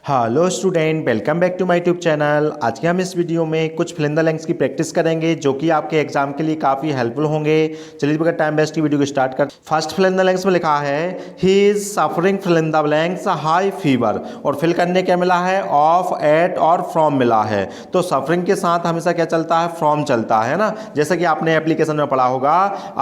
Hello student, welcome back to my YouTube channel. आज के हम इस वीडियो में कुछ फिल इन द ब्लैंक्स की प्रैक्टिस करेंगे जो कि आपके एग्जाम के लिए काफ़ी हेल्पफुल होंगे। चलिए बगैर टाइम वेस्ट की वीडियो को स्टार्ट कर। First fill in the blanks में लिखा है he is suffering fill in the blanks high fever, और फिल करने क्या मिला है, ऑफ, एट और फ्रॉम मिला है। तो सफरिंग के साथ हमेशा क्या चलता है, फ्रॉम चलता है ना। जैसे कि आपने एप्लीकेशन में पढ़ा होगा,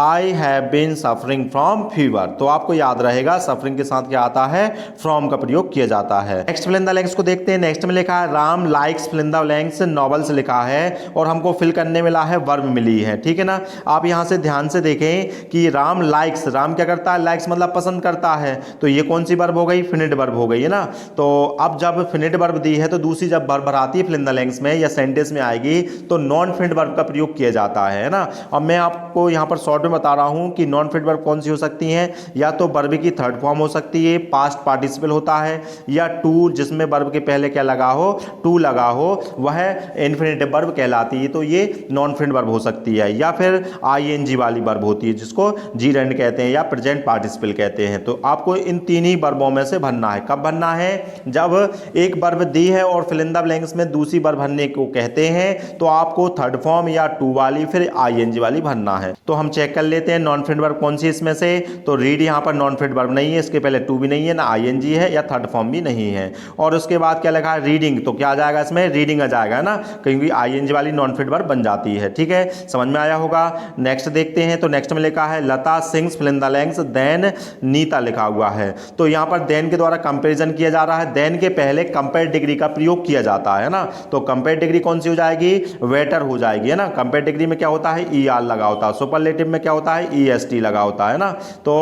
I have been suffering from fever, तो आपको याद रहेगा सफरिंग के साथ क्या आता है, फ्रॉम का प्रयोग किया जाता है। Next fill in the blanks को देखते हैं। नेक्स्ट में लिखा है Ram likes fill in the blanks novels लिखा है, और हमको फिल करने मिला है वर्ब मिली है। ठीक है ना। आप यहां से ध्यान से देखें कि राम लाइक्स, राम क्या करता है, लाइक्स मतलब पसंद करता है, तो ये कौन सी वर्ब हो गई, फिनिट वर्ब हो गई है ना। तो अब जब फिनिट वर्ब दी है तो दूसरी जब वर्ब आती है फिल इन द ब्लैंक्स में या सेंटेंस में आएगी तो नॉन फिनिट वर्ब का प्रयोग किया जाता है ना। अब मैं आपको यहां पर शॉर्ट में बता रहा हूं कि नॉन फिनिट वर्ब कौन सी हो सकती है, या तो वर्ब की थर्ड फॉर्म हो सकती है, पास्ट पार्टिसिपल होता है, या टू जिसमें वर्ब के पहले क्या लगा हो, टू लगा हो, वह इन्फिनिटिव वर्ब कहलाती है, तो ये नॉन फिनिट वर्ब हो सकती है। या फिर आईएनजी वाली वर्ब होती है जिसको जीरेंड कहते हैं या प्रेजेंट पार्टिसिपल कहते हैं। तो आपको इन तीन ही वर्बों में से भरना है। कब भरना है, जब एक वर्ब दी है और फिल इन द ब्लैंक्स में दूसरी वर्ब भरने को कहते हैं तो आपको थर्ड फॉर्म या टू वाली फिर आईएनजी वाली भरना है। तो हम चेक कर लेते हैं नॉन फिनिट वर्ब कौन सी इसमें से। तो रीड यहाँ पर नॉन फिनिट वर्ब नहीं है, इसके पहले टू भी नहीं है, ना आईएनजी है या थर्ड फॉर्म भी नहीं है। और उसके बाद क्या लिखा है, रीडिंग, तो क्या आ जाएगा इसमें, रीडिंग आ जाएगा ना, क्योंकि आईएनजी वाली नॉन फिनिट वर्ब बन जाती है। ठीक है, समझ में आया होगा। नेक्स्ट देखते हैं। तो नेक्स्ट में लिखा है Lata sings fill in the blanks then Neeta लिखा हुआ है। तो यहाँ पर देन के द्वारा कंपैरिजन किया जा रहा है, देन के पहले कंपेयर डिग्री का प्रयोग किया जाता है ना। तो कंपेयर डिग्री कौन सी हो जाएगी, वेटर हो जाएगी है ना। कंपेयर डिग्री में क्या होता है, ई आर लगा होता है, सुपरलेटिव में क्या होता है, ई एस टी लगा होता है ना। तो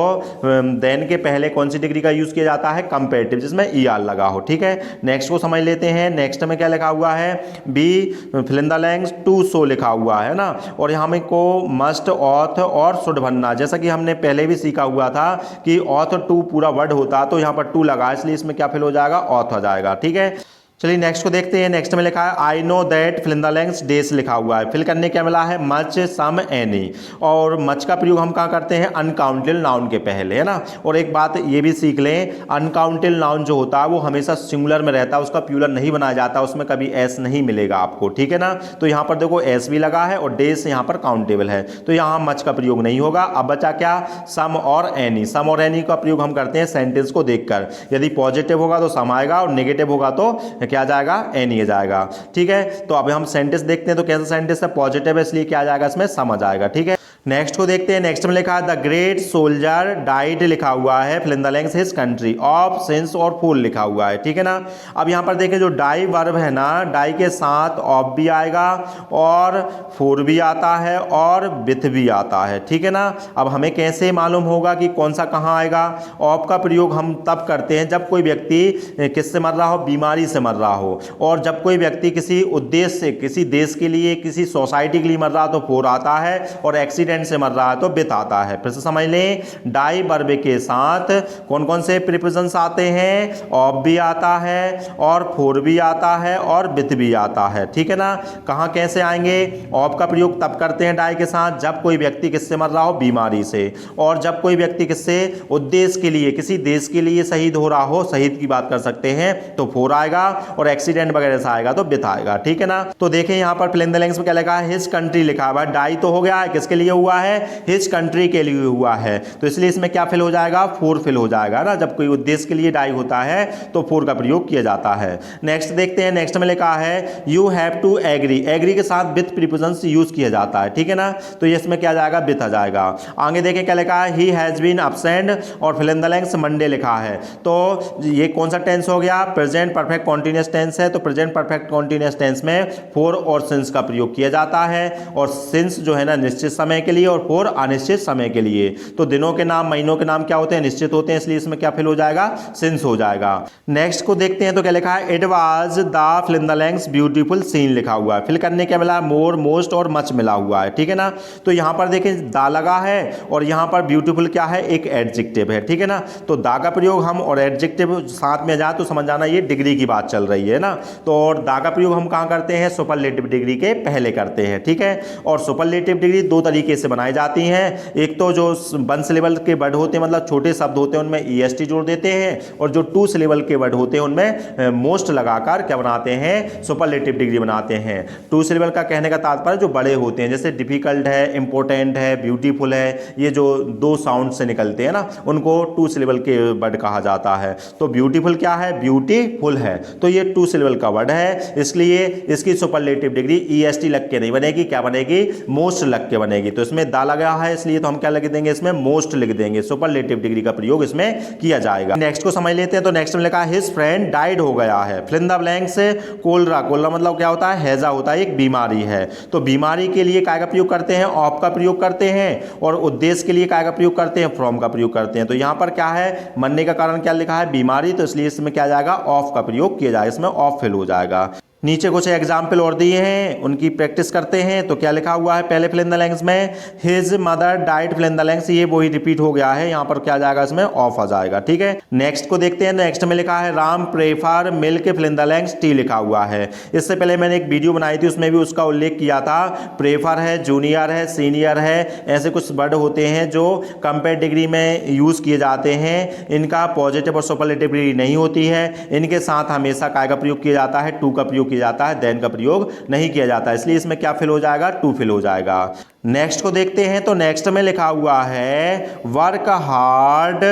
देन के पहले कौन सी डिग्री का यूज किया जाता है, कंपेरेटिव, जिसमें ई आर लगा हो। ठीक है, नेक्स्ट को समझ लेते हैं। नेक्स्ट में क्या लिखा हुआ है, B fill in the blanks two so लिखा हुआ है ना। और यहाँ में को मस्ट, ऑथ और शुड भरना, जैसा कि हमने पहले भी सीखा हुआ था कि ऑथ टू पूरा वर्ड होता, तो यहाँ पर टू लगा, इसलिए इसमें क्या फिल हो जाएगा, ऑथ हो जाएगा। ठीक है, चलिए नेक्स्ट को देखते हैं। नेक्स्ट में लिखा है I know that fill in the blanks days लिखा हुआ है। फिल करने क्या मिला है, मच, सम, एनी। और मच का प्रयोग हम कहाँ करते हैं, अनकाउंटेबल नाउन के पहले है ना। और एक बात ये भी सीख लें, अनकाउंटेबल नाउन जो होता है वो हमेशा सिंगुलर में रहता है, उसका प्लूरल नहीं बनाया जाता, उसमें कभी एस नहीं मिलेगा आपको। ठीक है ना। तो यहाँ पर देखो एस भी लगा है और डेज यहाँ पर काउंटेबल है, तो यहाँ मच का प्रयोग नहीं होगा। अब बचा क्या, सम और एनी। सम और एनी का प्रयोग हम करते हैं सेंटेंस को देखकर, यदि पॉजिटिव होगा तो सम आएगा और नेगेटिव होगा तो क्या आ जाएगा, एनी आ जाएगा। ठीक है, तो अब हम सेंटेंस देखते हैं। तो कैसा सेंटेंस है, पॉजिटिव है, इसलिए क्या आ जाएगा, इसमें सम आ जाएगा। ठीक है, नेक्स्ट को देखते हैं। नेक्स्ट में लिखा है द ग्रेट सोल्जर डाइड लिखा हुआ है fill in the blanks his country, of, since और फुल लिखा हुआ है। ठीक है ना। अब यहां पर देखें जो डाई वर्ब है ना, डाई के साथ ऑफ भी आएगा और फॉर भी आता है और विथ भी आता है। ठीक है ना। अब हमें कैसे मालूम होगा कि कौन सा कहां आएगा, ऑफ का प्रयोग हम तब करते हैं जब कोई व्यक्ति किससे मर रहा हो, बीमारी से मर रहा हो, और जब कोई व्यक्ति किसी उद्देश्य से, किसी देश के लिए, किसी सोसाइटी के लिए मर रहा तो फॉर आता है, और एक्सीडेंट से मर रहा है तो विथ आता है। फिर से समझ लें, डाई वर्ब के साथ कौन कौन से प्रीपोजिशंस आते हैं, ऑफ भी आता है और फॉर भी आता है और विथ भी आता है। ठीक है ना। कहां कैसे आएंगे, ऑफ का प्रयोग तब करते हैं डाई के साथ जब कोई व्यक्ति किससे मर रहा हो, बीमारी से, और जब कोई व्यक्ति किससे, उद्देश्य के लिए, किसी देश के लिए शहीद हो रहा हो, शहीद की बात कर सकते हैं, तो फॉर आएगा, और एक्सीडेंट वगैरह से आएगा तो विथ आएगा। ठीक है ना। तो देखें यहां पर फिल इन द ब्लैंक्स में क्या लिखा है, हिज कंट्री लिखा हुआ है। डाई तो हो गया है, किसके लिए हुआ है, हिज कंट्री के लिए हुआ है, तो इसलिए इसमें क्या फिल हो जाएगा, फॉर फिल हो जाएगा ना। जब कोई उद्देश्य के लिए डाई होता है तो फॉर का प्रयोग किया जाता है। नेक्स्ट देखते हैं। नेक्स्ट में लिखा है you have to agree, agree के साथ विथ प्रीपोजिशंस यूज किया जाता है। ठीक है ना। तो ये इसमें क्या जाएगा, विथ आ जाएगा। आगे देखें क्या लिखा है, ही हैज बीन एब्सेंट और fill in the blanks Monday लिखा है। तो ये कौन सा टेंस हो गया, प्रेजेंट परफेक्ट कॉन्टिन्यूअस टेंस है। तो प्रेजेंट परफेक्ट कॉन्टिन्यूअस टेंस में फॉर और सिंस का प्रयोग किया जाता है, और सिंस जो है ना निश्चित समय के लिए, और फॉर अनिश्चित समय के लिए। तो दिनों के नाम, महीनों के नाम क्या होते हैं, निश्चित होते हैं, इसलिए इसमें क्या फिल हो जाएगा, सिंस हो जाएगा। नेक्स्ट को देखते हैं। तो क्या लिखा है, it was the fill in the blanks beautiful scene लिखा हुआ है। फिल करने क्या मिला, मोर, मोस्ट और मच मिला हुआ है। ठीक है ना। तो यहां पर देखें दा लगा है और यहां पर ब्यूटीफुल क्या है, एक एडजेक्टिव है। ठीक है ना। तो दा का प्रयोग हम और एडजेक्टिव साथ में जाए तो समझ जाना ये डिग्री की बात चल रही है ना। तो और दा का प्रयोग हम कहां करते हैं, सुपरलेटिव डिग्री के पहले करते हैं। ठीक है। और सुपरलेटिव डिग्री दो तरीके से बनाई जाती हैं। एक तो जो 1 सिलेबल के वर्ड होते हैं, मतलब छोटे शब्द होते हैं, उनमें EST जोड़ देते हैं, और जो 2 सिलेबल के वर्ड होते हैं उनमें मोस्ट लगाकर क्या बनाते हैं, सुपरलेटिव डिग्री बनाते हैं। 2 सिलेबल का कहने का तात्पर्य जो बड़े होते हैं, जैसे डिफिकल्ट है, इंपॉर्टेंट है, ब्यूटीफुल है, ये जो 2 साउंड से निकलते हैं ना, उनको 2 सिलेबल के वर्ड कहा जाता है। तो ब्यूटीफुल क्या है, ब्यूटीफुल है, तो ये 2 सिलेबल का वर्ड है, इसलिए इसकी सुपरलेटिव डिग्री EST लग के नहीं बनेगी, क्या बनेगी, मोस्ट लग के बनेगी। तो इसमें दा लगा है, इसलिए तो हम क्या लिख देंगे, इसमें मोस्ट लिख देंगे, सुपरलेटिव डिग्री का प्रयोग इसमें किया जाएगा। नेक्स्ट को समझ लेते हैं। तो नेक्स्ट में लिखा है हिज फ्रेंड डाइड हो गया है। Fill in the blanks, cholera, cholera मतलब क्या होता है, हैजा होता है, एक बीमारी है। तो बीमारी के लिए काय का प्रयोग करते हैं, ऑफ का प्रयोग करते हैं, और उद्देश्य के लिए काय का प्रयोग करते हैं, फ्रॉम का प्रयोग करते हैं। तो यहां पर क्या है, मरने का कारण क्या लिखा है, बीमारी, तो इसलिए इसमें क्या जाएगा, ऑफ का प्रयोग किया जाएगा, इसमें ऑफ फिल हो जाएगा। नीचे कुछ एग्जाम्पल और दिए हैं, उनकी प्रैक्टिस करते हैं। तो क्या लिखा हुआ है पहले फिल इन द ब्लैंक्स में, his mother died, fill in the blanks, ये वही रिपीट हो गया है, यहाँ पर क्या जाएगा, इसमें ऑफ आ जाएगा। ठीक है, नेक्स्ट को देखते हैं। नेक्स्ट में लिखा है Ram prefer milk, fill in the blanks, tea लिखा हुआ है। इससे पहले मैंने एक वीडियो बनाई थी, उसमें भी उसका उल्लेख किया था। प्रेफर है, जूनियर है, सीनियर है, ऐसे कुछ वर्ड होते हैं जो कंपेयर डिग्री में यूज किए जाते हैं। इनका पॉजिटिव और सुपरलेटिव डिग्री नहीं होती है, इनके साथ हमेशा काय का प्रयोग किया जाता है, टू का प्रयोग किया जाता है, देन का प्रयोग नहीं किया जाता, इसलिए इसमें क्या फिल हो जाएगा, टू फिल हो जाएगा। नेक्स्ट को देखते हैं। तो नेक्स्ट में लिखा हुआ है work hard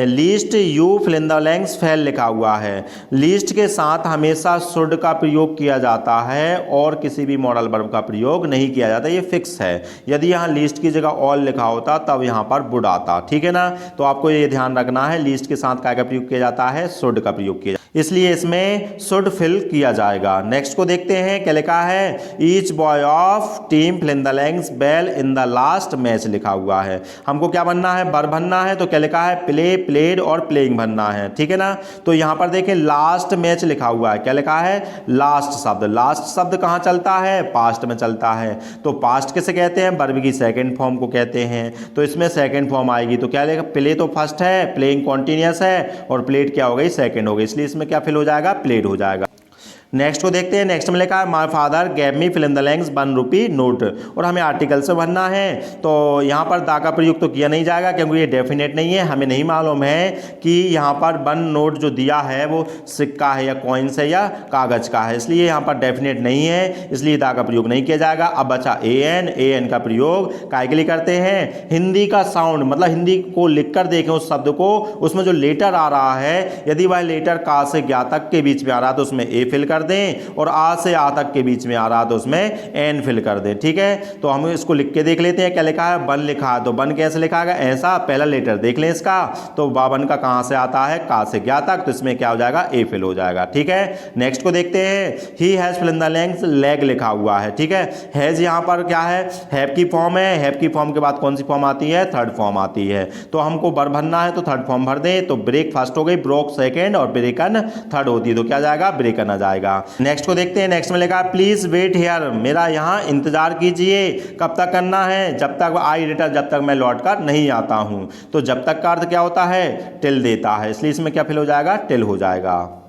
lest you fill in the blanks fail लिखा हुआ है। लीस्ट के साथ हमेशा शुड का प्रयोग किया जाता है और किसी भी मॉडल वर्ब का प्रयोग नहीं किया जाता, ये फिक्स है। यदि यहाँ लीस्ट की जगह ऑल लिखा होता तब यहाँ पर वुड आता, ठीक है ना। तो आपको ये ध्यान रखना है, लीस्ट के साथ काय का प्रयोग किया जाता है, शुड का प्रयोग किया, इसलिए इसमें शुड फिल किया जाएगा। नेक्स्ट को देखते हैं, क्या लिखा है, each boy of team fill in the blanks well in the last match लिखा हुआ है। हमको क्या बनना है, वर्ब बनना है, तो क्या लिखा है, प्ले, प्लेड और प्लेइंग बनना है, ठीक है ना। तो यहां पर देखें लास्ट मैच लिखा हुआ है, क्या लिखा है, लास्ट शब्द। लास्ट शब्द कहां चलता है, पास्ट में चलता है। तो पास्ट किसे कहते हैं, वर्ब की सेकंड फॉर्म को कहते हैं, तो इसमें सेकंड फॉर्म आएगी। तो क्या लिखा, प्ले तो फर्स्ट है, प्लेइंग कॉन्टिन्यूअस है, और प्लेड क्या हो गई, सेकंड हो गई, इसलिए इसमें क्या फिल हो जाएगा, प्लेड हो जाएगा। नेक्स्ट को देखते हैं। नेक्स्ट में लिखा है my father gave me fill in the blanks 1 rupee note, और हमें आर्टिकल से भरना है। तो यहाँ पर दा का प्रयोग तो किया नहीं जाएगा क्योंकि ये डेफिनेट नहीं है, हमें नहीं मालूम है कि यहाँ पर 1 नोट जो दिया है वो सिक्का है या कॉइन्स है या कागज का है, इसलिए यहाँ पर डेफिनेट नहीं है, इसलिए दा का प्रयोग नहीं किया जाएगा। अब बचा एन का प्रयोग काय के लिए करते हैं, हिंदी का साउंड, मतलब हिंदी को लिख कर देखें उस शब्द को, उसमें जो लेटर आ रहा है, यदि वह लेटर का से ज्ञा तक के बीच में आ रहा है तो उसमें ए फिल कर दें, और आ से आ तक के बीच में आ रहा तो उसमें एन फिल कर दें, ठीक है। तो हम इसको लिख के देख लेते हैं, क्या लिखा है, बन लिखा है, तो बन कैसे लिखा है, ऐसा, पहला लेटर देख लें इसका, तो बावन का कहां से आता है, का से ज्ञा तक, तो इसमें क्या हो जाएगा, ए फिल हो जाएगा, ठीक है। नेक्स्ट को देखते हैं, he has fill in the blanks leg लिखा हुआ है, ठीक है। हैज यहां पर क्या है, हैव की फॉर्म है, हैव की फॉर्म के बाद कौन सी फॉर्म आती है, थर्ड फॉर्म आती है। तो हमको वर्ब भरना है तो थर्ड फॉर्म भर दें, तो ब्रेक फर्स्ट हो गई, ब्रोक सेकंड और ब्रेकन थर्ड होती है, तो क्या जाएगा, ब्रेकन आ जाएगा। नेक्स्ट को देखते हैं। नेक्स्ट में लिखा प्लीज वेट हियर, मेरा यहाँ इंतजार कीजिए, कब तक करना है, जब तक आई रिटर्न, जब तक मैं लौट कर नहीं आता हूं। तो जब तक का अर्थ क्या होता है, टिल देता है, इसलिए इसमें क्या फिल हो जाएगा, टिल हो जाएगा।